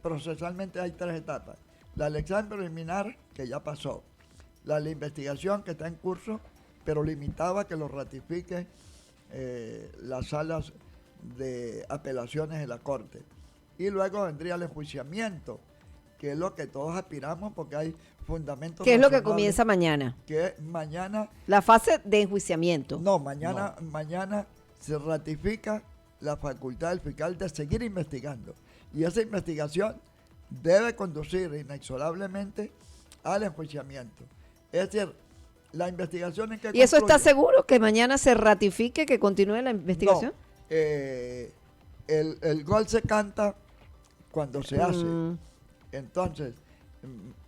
procesalmente hay 3 etapas. La del examen preliminar, que ya pasó. La de la investigación, que está en curso, pero limitaba que lo ratifique las salas de apelaciones de la Corte. Y luego vendría el enjuiciamiento, que es lo que todos aspiramos, porque hay fundamentos. ¿Qué es lo que comienza mañana? Que mañana... La fase de enjuiciamiento. No, mañana se ratifica la facultad del fiscal de seguir investigando. Y esa investigación debe conducir inexorablemente al enjuiciamiento. Es decir, la investigación en que... ¿Y eso está seguro, que mañana se ratifique, que continúe la investigación? No, el gol se canta cuando se hace. Entonces,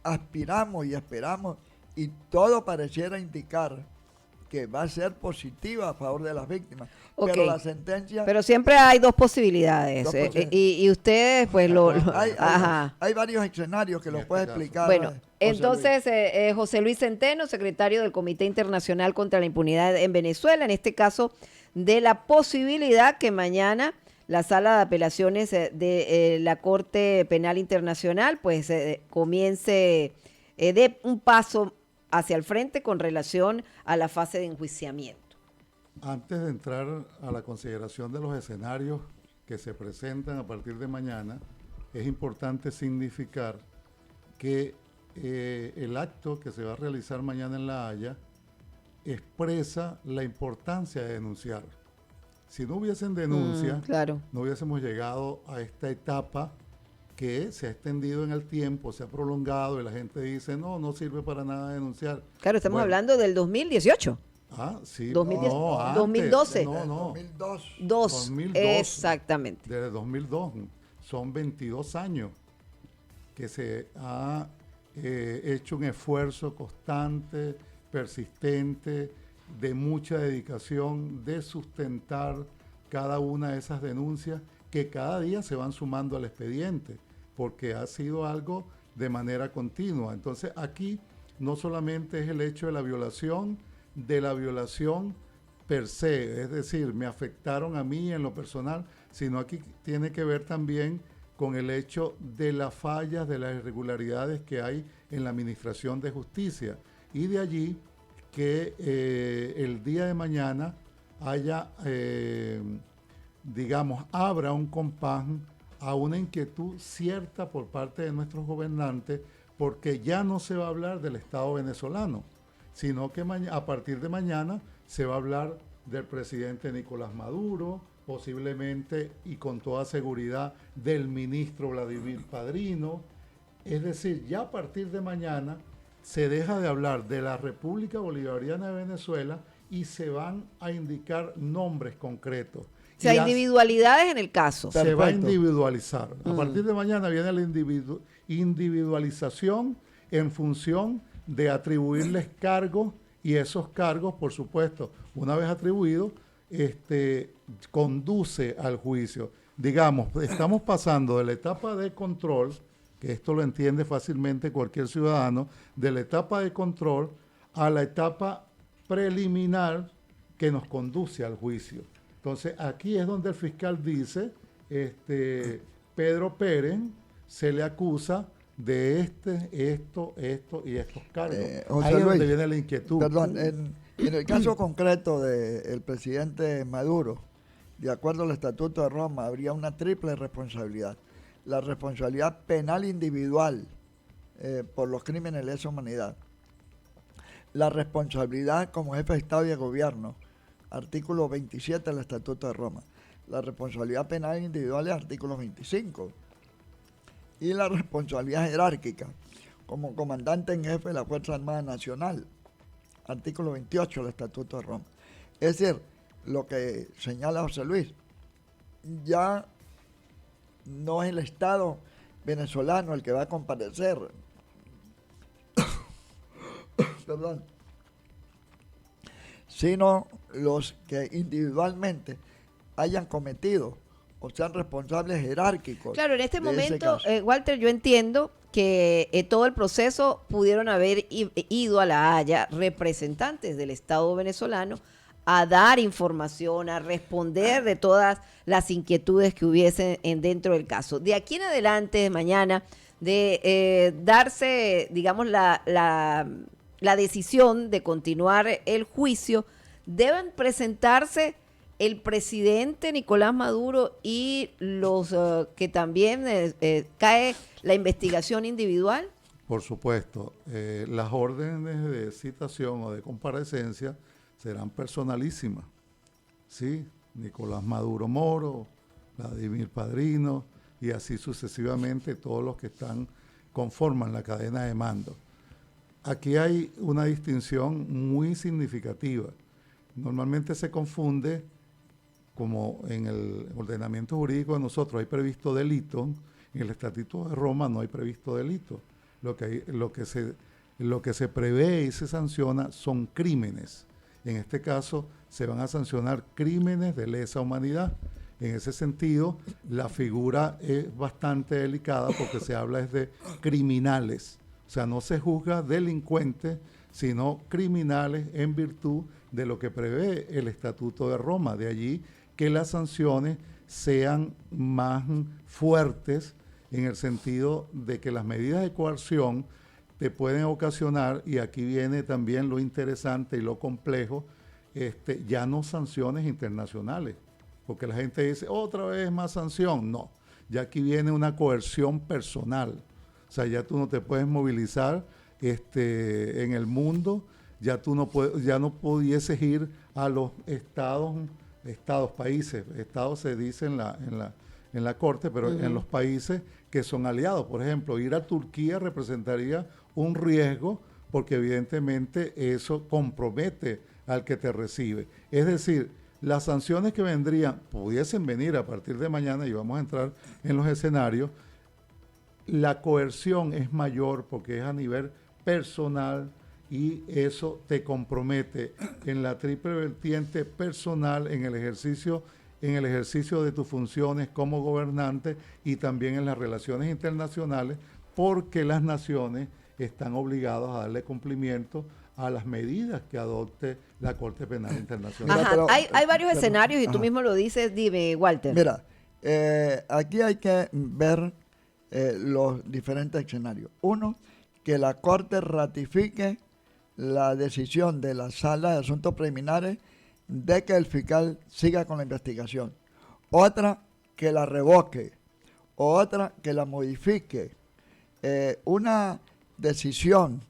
aspiramos y esperamos, y todo pareciera indicar que va a ser positiva a favor de las víctimas. Okay. Pero la sentencia... Pero siempre hay dos posibilidades. Y ustedes, pues, hay varios escenarios que los puede explicar. Bueno, entonces, José Luis Centeno, secretario del Comité Internacional contra la Impunidad en Venezuela, en este caso, de la posibilidad que mañana la Sala de Apelaciones de la Corte Penal Internacional, pues, comience, dé un paso hacia el frente con relación a la fase de enjuiciamiento. Antes de entrar a la consideración de los escenarios que se presentan a partir de mañana, es importante significar que el acto que se va a realizar mañana en La Haya expresa la importancia de denunciar. Si no hubiesen denuncias, no hubiésemos llegado a esta etapa que se ha extendido en el tiempo, se ha prolongado y la gente dice, no sirve para nada denunciar. Claro, estamos hablando del 2018. Ah, sí. 2010, no, 2012. No. 2002. Exactamente. Desde 2002. Son 22 años que se ha hecho un esfuerzo constante, persistente, de mucha dedicación, de sustentar cada una de esas denuncias que cada día se van sumando al expediente, porque ha sido algo de manera continua. Entonces aquí no solamente es el hecho de la violación per se, es decir, me afectaron a mí en lo personal, sino aquí tiene que ver también con el hecho de las fallas, de las irregularidades que hay en la administración de justicia. Y de allí que el día de mañana haya, abra un compás a una inquietud cierta por parte de nuestros gobernantes, porque ya no se va a hablar del Estado venezolano, sino que a partir de mañana se va a hablar del presidente Nicolás Maduro, posiblemente y con toda seguridad del ministro Vladimir Padrino. Es decir, ya a partir de mañana se deja de hablar de la República Bolivariana de Venezuela y se van a indicar nombres concretos. O sea, individualidades en el caso. Se va a individualizar. A partir de mañana viene la individualización en función de atribuirles cargos, y esos cargos, por supuesto, una vez atribuidos, conduce al juicio. Digamos, estamos pasando de la etapa de control, que esto lo entiende fácilmente cualquier ciudadano, de la etapa de control a la etapa preliminar que nos conduce al juicio. Entonces, aquí es donde el fiscal dice, Pedro Pérez se le acusa de esto y estos cargos. Ahí es donde viene la inquietud. Perdón, en el caso concreto del presidente Maduro, de acuerdo al Estatuto de Roma, habría una triple responsabilidad. La responsabilidad penal individual por los crímenes de lesa humanidad. La responsabilidad como jefe de Estado y de Gobierno, artículo 27 del Estatuto de Roma. La responsabilidad penal individual es artículo 25. Y la responsabilidad jerárquica, como comandante en jefe de la Fuerza Armada Nacional, artículo 28 del Estatuto de Roma. Es decir, lo que señala José Luis, ya no es el Estado venezolano el que va a comparecer, perdón, sino los que individualmente hayan cometido o sean responsables jerárquicos. Claro, en este momento, Walter, yo entiendo que todo el proceso pudieron haber ido a La Haya representantes del Estado venezolano a dar información, a responder de todas las inquietudes que hubiesen dentro del caso. De aquí en adelante, de mañana, de darse, digamos, la decisión de continuar el juicio, deben presentarse el presidente Nicolás Maduro y los que también cae la investigación individual. Por supuesto, las órdenes de citación o de comparecencia serán personalísimas, ¿sí? Nicolás Maduro Moro, Vladimir Padrino y así sucesivamente todos los que conforman la cadena de mando. Aquí hay una distinción muy significativa. Normalmente se confunde, como en el ordenamiento jurídico de nosotros hay previsto delito, en el Estatuto de Roma no hay previsto delito. Lo que se prevé y se sanciona son crímenes. En este caso se van a sancionar crímenes de lesa humanidad. En ese sentido, la figura es bastante delicada porque se habla de criminales. O sea, no se juzga delincuentes, sino criminales en virtud de lo que prevé el Estatuto de Roma. De allí que las sanciones sean más fuertes en el sentido de que las medidas de coerción te pueden ocasionar, y aquí viene también lo interesante y lo complejo, ya no sanciones internacionales, porque la gente dice, otra vez más sanción. No, ya aquí viene una coerción personal. O sea, ya tú no te puedes movilizar en el mundo, ya no pudieses ir a los países se dice en la corte, pero en los países que son aliados. Por ejemplo, ir a Turquía representaría un riesgo porque evidentemente eso compromete al que te recibe. Es decir, las sanciones que pudiesen venir a partir de mañana, y vamos a entrar en los escenarios, la coerción es mayor porque es a nivel personal y eso te compromete en la triple vertiente personal, en el ejercicio de tus funciones como gobernante y también en las relaciones internacionales, porque las naciones están obligadas a darle cumplimiento a las medidas que adopte la Corte Penal Internacional. Ajá, hay varios escenarios y tú mismo lo dices, dime, Walter. Mira, aquí hay que ver los diferentes escenarios. Uno, que la Corte ratifique la decisión de la Sala de Asuntos Preliminares de que el fiscal siga con la investigación. Otra, que la revoque. Otra, que la modifique. Una decisión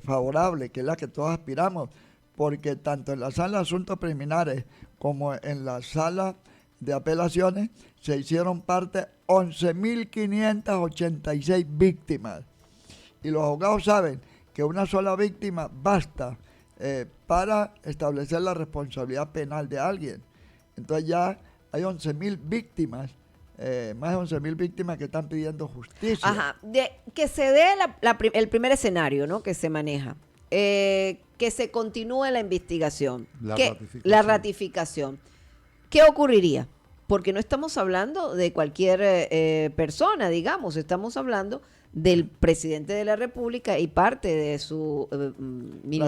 favorable, que es la que todos aspiramos, porque tanto en la Sala de Asuntos Preliminares como en la Sala de Apelaciones se hicieron parte 11.586 víctimas. Y los abogados saben que una sola víctima basta para establecer la responsabilidad penal de alguien. Entonces ya hay 11.000 víctimas, más de 11.000 víctimas que están pidiendo justicia. Ajá, que se dé el primer escenario, ¿no?, que se maneja, que se continúe la investigación, la ratificación. ¿Qué ocurriría? Porque no estamos hablando de cualquier persona, digamos, estamos hablando del presidente de la República y parte de su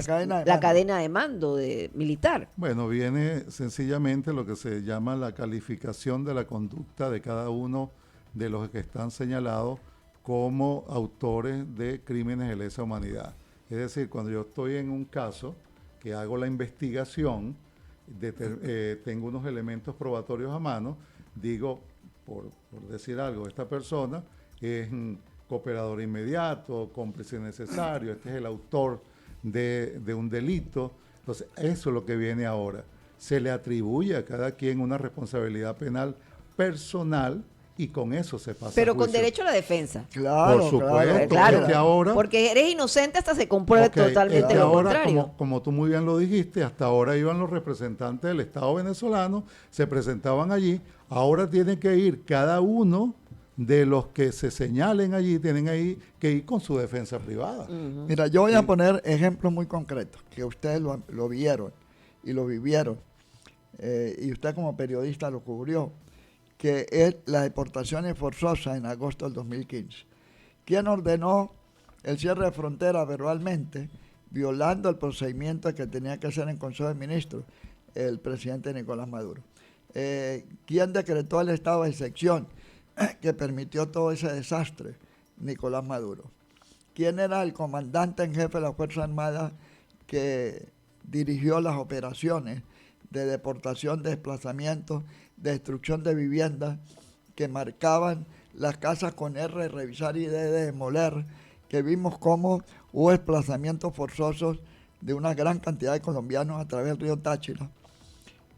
cadena de mando militar. Bueno, viene sencillamente lo que se llama la calificación de la conducta de cada uno de los que están señalados como autores de crímenes de lesa humanidad. Es decir, cuando yo estoy en un caso que hago la investigación, tengo unos elementos probatorios a mano, digo, por decir algo, esta persona es cooperador inmediato, cómplice necesario, este es el autor de un delito. Entonces, eso es lo que viene ahora. Se le atribuye a cada quien una responsabilidad penal personal y con eso se pasa pero a juicio. con derecho a la defensa. Claro, por supuesto, claro. que ahora, porque eres inocente hasta se compruebe totalmente lo ahora, contrario. como tú muy bien lo dijiste, hasta ahora iban los representantes del Estado venezolano, se presentaban allí, ahora tienen que ir cada uno de los que se señalen allí, tienen ahí que ir con su defensa privada. Mira, yo voy a poner ejemplos muy concretos, que ustedes lo vieron y lo vivieron, y usted como periodista lo cubrió, que es las deportaciones forzosas en agosto del 2015. ¿Quién ordenó el cierre de frontera verbalmente, violando el procedimiento que tenía que hacer en Consejo de Ministros? El presidente Nicolás Maduro. ¿Quién decretó el estado de excepción que permitió todo ese desastre? Nicolás Maduro. ¿Quién era el comandante en jefe de las Fuerzas Armadas que dirigió las operaciones de deportación, desplazamiento, destrucción de viviendas que marcaban las casas con R, revisar y D, demoler, que vimos cómo hubo desplazamientos forzosos de una gran cantidad de colombianos a través del río Táchira?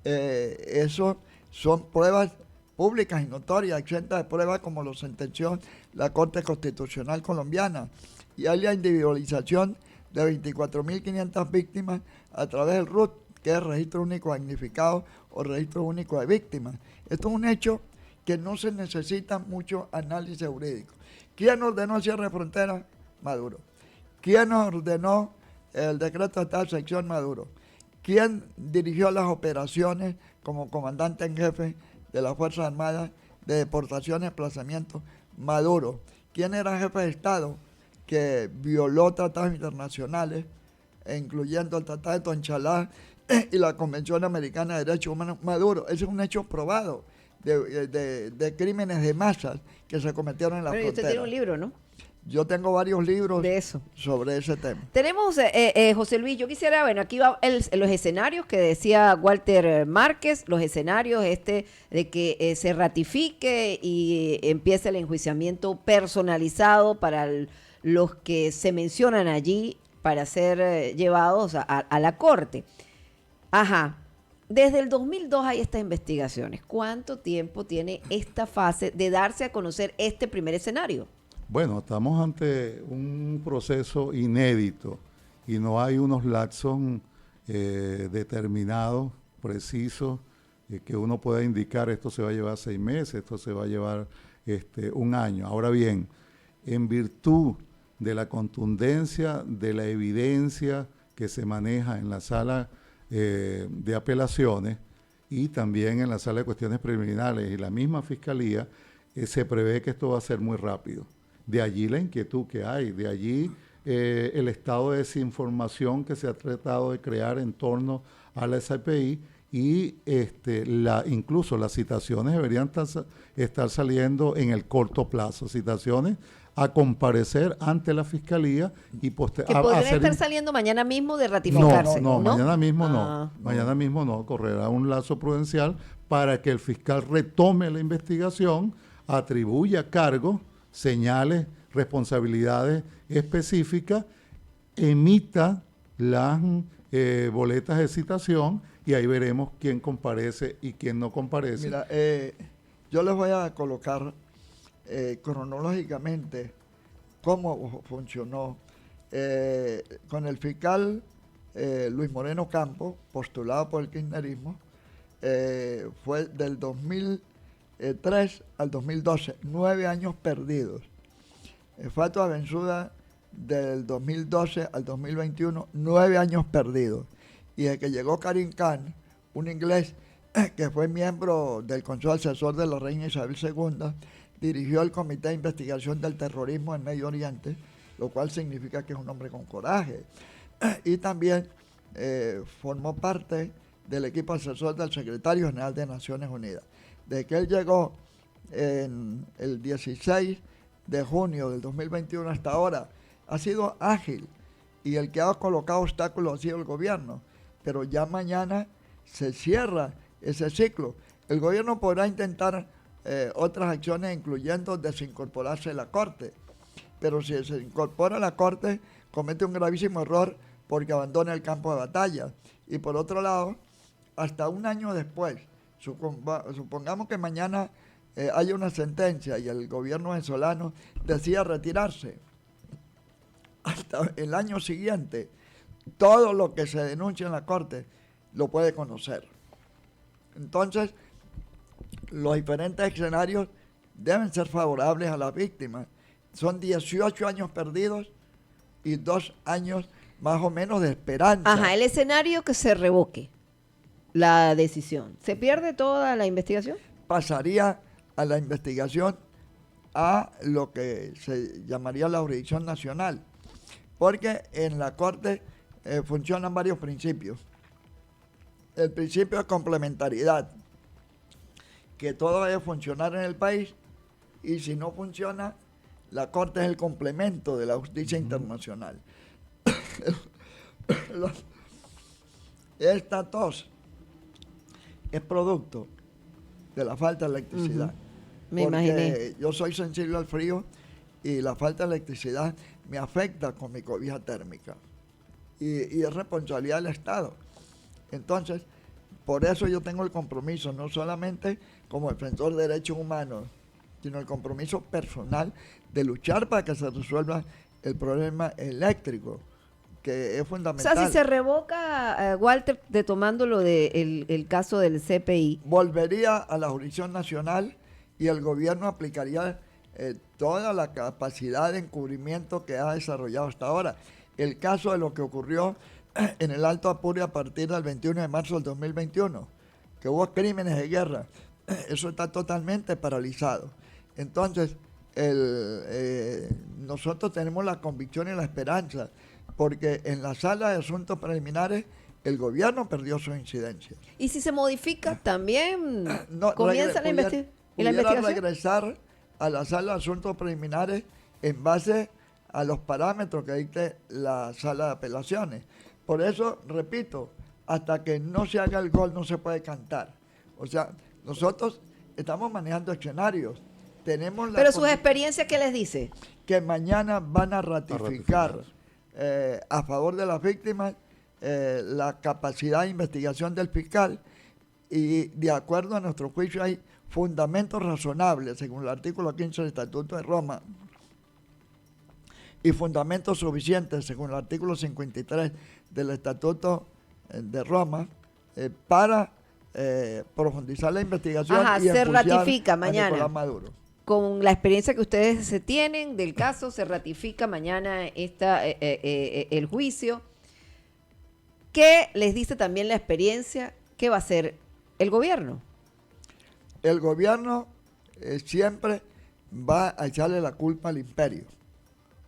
Eso son pruebas públicas y notorias, exentas de pruebas, como lo sentenció la Corte Constitucional colombiana. Y hay la individualización de 24.500 víctimas a través del RUT, que es Registro Único Damnificado o Registro Único de Víctimas. Esto es un hecho que no se necesita mucho análisis jurídico. ¿Quién ordenó el cierre de frontera? Maduro. ¿Quién ordenó el decreto de estado de excepción? Maduro. ¿Quién dirigió las operaciones como comandante en jefe de las Fuerzas Armadas de deportación y desplazamiento? Maduro. ¿Quién era jefe de Estado que violó tratados internacionales, incluyendo el Tratado de Tonchalá y la Convención Americana de Derechos Humanos? Maduro. Ese es un hecho probado de crímenes de masas que se cometieron en la frontera. Pero usted tiene un libro, ¿no? Yo tengo varios libros de eso, sobre ese tema. Tenemos, José Luis, yo quisiera, bueno, aquí va los escenarios que decía Walter Márquez, los escenarios de que se ratifique y empiece el enjuiciamiento personalizado para los que se mencionan allí para ser llevados a la corte. Ajá. Desde el 2002 hay estas investigaciones. ¿Cuánto tiempo tiene esta fase de darse a conocer este primer escenario? Bueno, estamos ante un proceso inédito y no hay unos lapsos determinados, precisos, que uno pueda indicar esto se va a llevar 6 meses, esto se va a llevar 1 año. Ahora bien, en virtud de la contundencia, de la evidencia que se maneja en la sala de apelaciones y también en la sala de cuestiones preliminares y la misma fiscalía, se prevé que esto va a ser muy rápido. De allí la inquietud que hay, de allí el estado de desinformación que se ha tratado de crear en torno a la SAPI y incluso las citaciones deberían estar saliendo en el corto plazo, citaciones a comparecer ante la fiscalía y que podrían estar saliendo mañana mismo de ratificarse. No, mañana mismo no. Mañana mismo no, correrá un lazo prudencial para que el fiscal retome la investigación, atribuya cargos, señales, responsabilidades específicas, emita las boletas de citación y ahí veremos quién comparece y quién no comparece. Mira, yo les voy a colocar cronológicamente cómo funcionó con el fiscal Luis Moreno Campos, postulado por el kirchnerismo. Fue del 2003 al 2012, 9 años perdidos. Fatua Bensouda del 2012 al 2021, 9 años perdidos. Y desde que llegó Karim Khan, un inglés que fue miembro del Consejo Asesor de la Reina Isabel II, dirigió el Comité de Investigación del Terrorismo en Medio Oriente, lo cual significa que es un hombre con coraje. Y también formó parte del equipo asesor del Secretario General de Naciones Unidas. Desde que él llegó en el 16 de junio del 2021 hasta ahora, ha sido ágil y el que ha colocado obstáculos ha sido el gobierno. Pero ya mañana se cierra ese ciclo. El gobierno podrá intentar otras acciones, incluyendo desincorporarse de la Corte, pero si se incorpora a la Corte, comete un gravísimo error porque abandona el campo de batalla. Y por otro lado, hasta un año después, supongamos que mañana haya una sentencia y el gobierno venezolano decida retirarse, hasta el año siguiente, todo lo que se denuncia en la Corte lo puede conocer. Entonces, los diferentes escenarios deben ser favorables a las víctimas. Son 18 años perdidos y 2 años más o menos de esperanza. Ajá, el escenario que se revoque la decisión. ¿Se pierde toda la investigación? Pasaría a la investigación a lo que se llamaría la jurisdicción nacional, porque en la Corte funcionan varios principios. El principio de complementariedad, que todo debe funcionar en el país, y si no funciona, la Corte es el complemento de la justicia internacional. Esta tos es producto de la falta de electricidad. Me imaginé. Yo soy sensible al frío y la falta de electricidad me afecta con mi cobija térmica. Y es responsabilidad del Estado. Entonces, por eso yo tengo el compromiso, no solamente como defensor de derechos humanos, sino el compromiso personal de luchar para que se resuelva el problema eléctrico, que es fundamental. O sea, si se revoca, Walter, tomándolo el caso del CPI, volvería a la jurisdicción nacional y el gobierno aplicaría toda la capacidad de encubrimiento que ha desarrollado hasta ahora. El caso de lo que ocurrió en el Alto Apure a partir del 21 de marzo del 2021, que hubo crímenes de guerra, eso está totalmente paralizado. Entonces, nosotros tenemos la convicción y la esperanza, porque en la sala de asuntos preliminares el gobierno perdió su incidencia. ¿Y si se modifica también comienza la investigación? Pudiera regresar a la sala de asuntos preliminares en base a los parámetros que dicte la sala de apelaciones. Por eso, repito, hasta que no se haga el gol no se puede cantar. O sea, nosotros estamos manejando escenarios. Pero sus experiencias, ¿qué les dice? Que mañana van a ratificar a favor de las víctimas la capacidad de investigación del fiscal, y de acuerdo a nuestro juicio hay fundamentos razonables, según el artículo 15 del Estatuto de Roma, y fundamentos suficientes, según el artículo 53 del Estatuto de Roma, para profundizar la investigación. Ajá, y se ratifica mañana. Nicolás Maduro. Con la experiencia que ustedes se tienen del caso, se ratifica mañana el juicio. ¿Qué les dice también la experiencia? ¿Qué va a hacer el gobierno? El gobierno siempre va a echarle la culpa al imperio,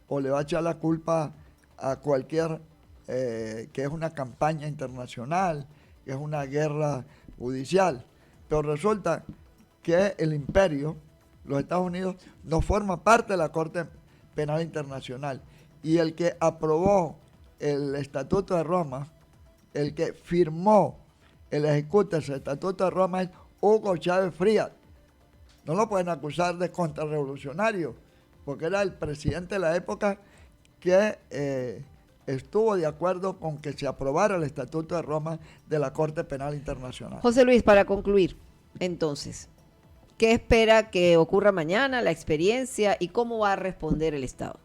o le va a echar la culpa a cualquier, que es una campaña internacional, que es una guerra judicial. Pero resulta que el imperio, los Estados Unidos, no forma parte de la Corte Penal Internacional. Y el que aprobó el Estatuto de Roma, el que firmó el ejecute ese Estatuto de Roma, es Hugo Chávez Frías. No lo pueden acusar de contrarrevolucionario, porque era el presidente de la época que estuvo de acuerdo con que se aprobara el Estatuto de Roma de la Corte Penal Internacional. José Luis, para concluir, entonces, ¿qué espera que ocurra mañana, la experiencia y cómo va a responder el Estado?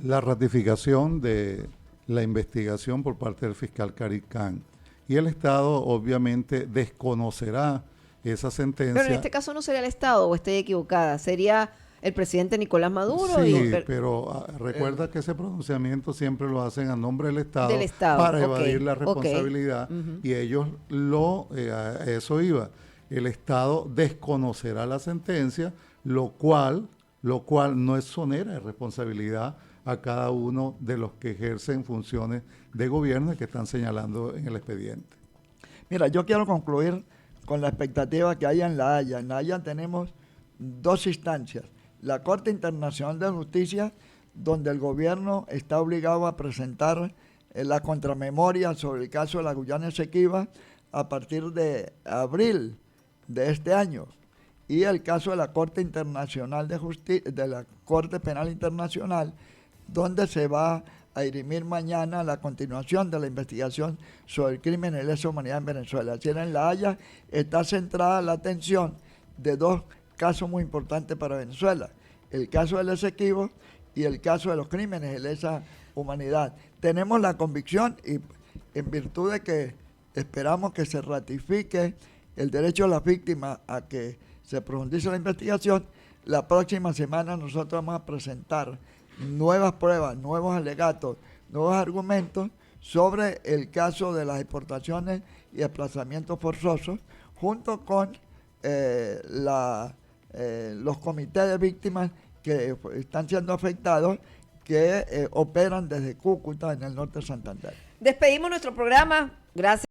La ratificación de la investigación por parte del fiscal Karim Khan, y el Estado obviamente desconocerá esa sentencia. Pero en este caso no sería el Estado, o estoy equivocada, sería el presidente Nicolás Maduro. Sí, pero recuerda que ese pronunciamiento siempre lo hacen a nombre del Estado, para evadir la responsabilidad, y ellos a eso iba. El Estado desconocerá la sentencia, lo cual no exonera de responsabilidad a cada uno de los que ejercen funciones de gobierno y que están señalando en el expediente. Mira, yo quiero concluir con la expectativa que hay en La Haya. En La Haya tenemos 2 instancias. La Corte Internacional de Justicia, donde el gobierno está obligado a presentar la contramemoria sobre el caso de la Guyana Esequiba a partir de abril de este año, y el caso de la Corte Internacional de Justicia, de la Corte Penal Internacional, donde se va a dirimir mañana la continuación de la investigación sobre el crimen de lesa humanidad en Venezuela. Así en La Haya está centrada la atención de dos casos muy importantes para Venezuela: el caso del Esequibo y el caso de los crímenes de lesa humanidad. Tenemos la convicción, y en virtud de que esperamos que se ratifique el derecho de las víctimas a que se profundice la investigación, la próxima semana nosotros vamos a presentar nuevas pruebas, nuevos alegatos, nuevos argumentos sobre el caso de las deportaciones y desplazamientos forzosos, junto con los comités de víctimas que están siendo afectados, que operan desde Cúcuta, en el norte de Santander. Despedimos nuestro programa. Gracias.